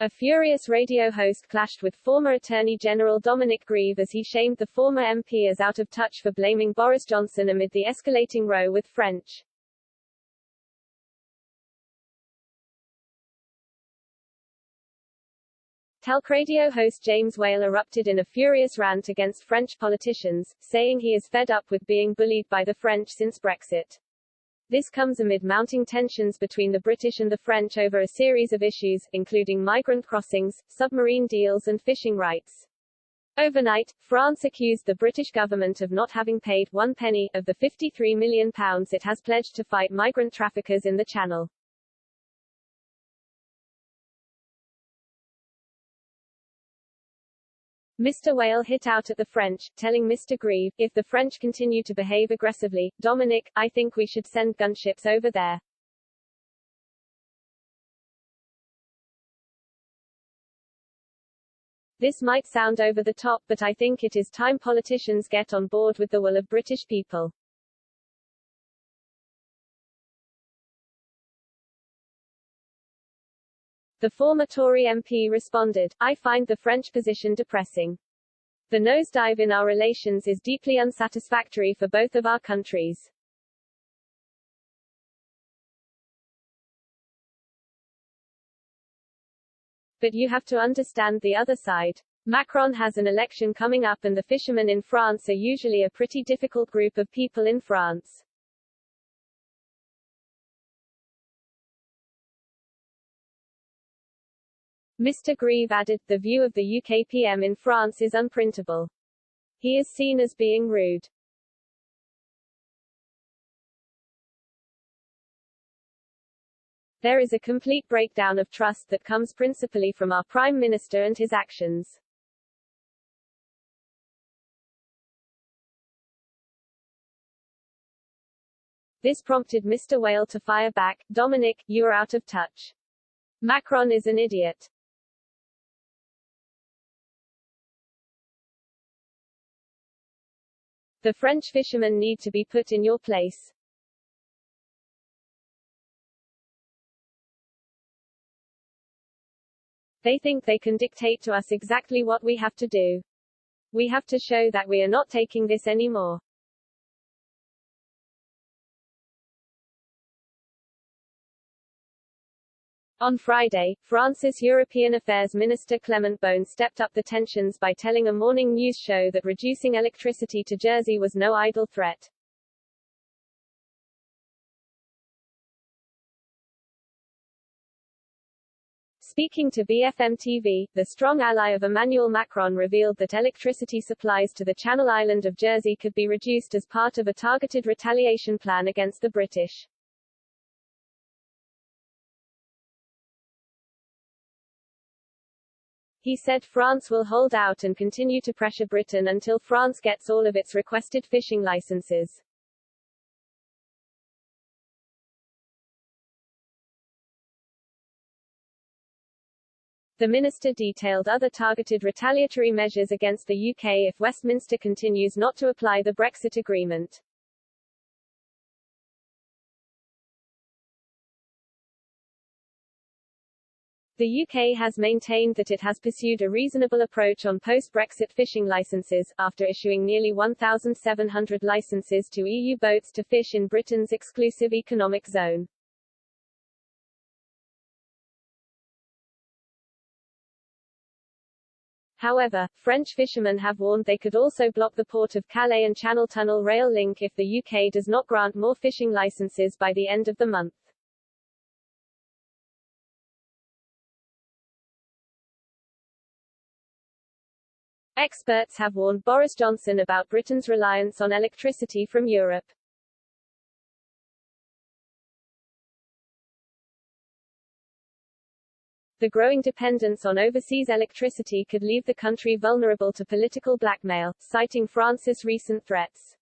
A furious radio host clashed with former Attorney General Dominic Grieve as he shamed the former MP as out of touch for blaming Boris Johnson amid the escalating row with French. Talk radio host James Whale erupted in a furious rant against French politicians, saying he is fed up with being bullied by the French since Brexit. This comes amid mounting tensions between the British and the French over a series of issues, including migrant crossings, submarine deals and fishing rights. Overnight, France accused the British government of not having paid one penny of the £53 million it has pledged to fight migrant traffickers in the Channel. Mr. Whale hit out at the French, telling Mr. Grieve, if the French continue to behave aggressively, Dominic, I think we should send gunships over there. This might sound over the top, but I think it is time politicians get on board with the will of British people. The former Tory MP responded, I find the French position depressing. The nosedive in our relations is deeply unsatisfactory for both of our countries. But you have to understand the other side. Macron has an election coming up and the fishermen in France are usually a pretty difficult group of people in France. Mr. Grieve added, the view of the UK PM in France is unprintable. He is seen as being rude. There is a complete breakdown of trust that comes principally from our Prime Minister and his actions. This prompted Mr. Whale to fire back, Dominic, you are out of touch. Macron is an idiot. The French fishermen need to be put in your place. They think they can dictate to us exactly what we have to do. We have to show that we are not taking this anymore. On Friday, France's European Affairs Minister Clement Beaune stepped up the tensions by telling a morning news show that reducing electricity to Jersey was no idle threat. Speaking to BFM TV, the strong ally of Emmanuel Macron revealed that electricity supplies to the Channel Island of Jersey could be reduced as part of a targeted retaliation plan against the British. He said France will hold out and continue to pressure Britain until France gets all of its requested fishing licenses. The minister detailed other targeted retaliatory measures against the UK if Westminster continues not to apply the Brexit agreement. The UK has maintained that it has pursued a reasonable approach on post-Brexit fishing licenses, after issuing nearly 1,700 licenses to EU boats to fish in Britain's exclusive economic zone. However, French fishermen have warned they could also block the Port of Calais and Channel Tunnel rail link if the UK does not grant more fishing licenses by the end of the month. Experts have warned Boris Johnson about Britain's reliance on electricity from Europe. The growing dependence on overseas electricity could leave the country vulnerable to political blackmail, citing France's recent threats.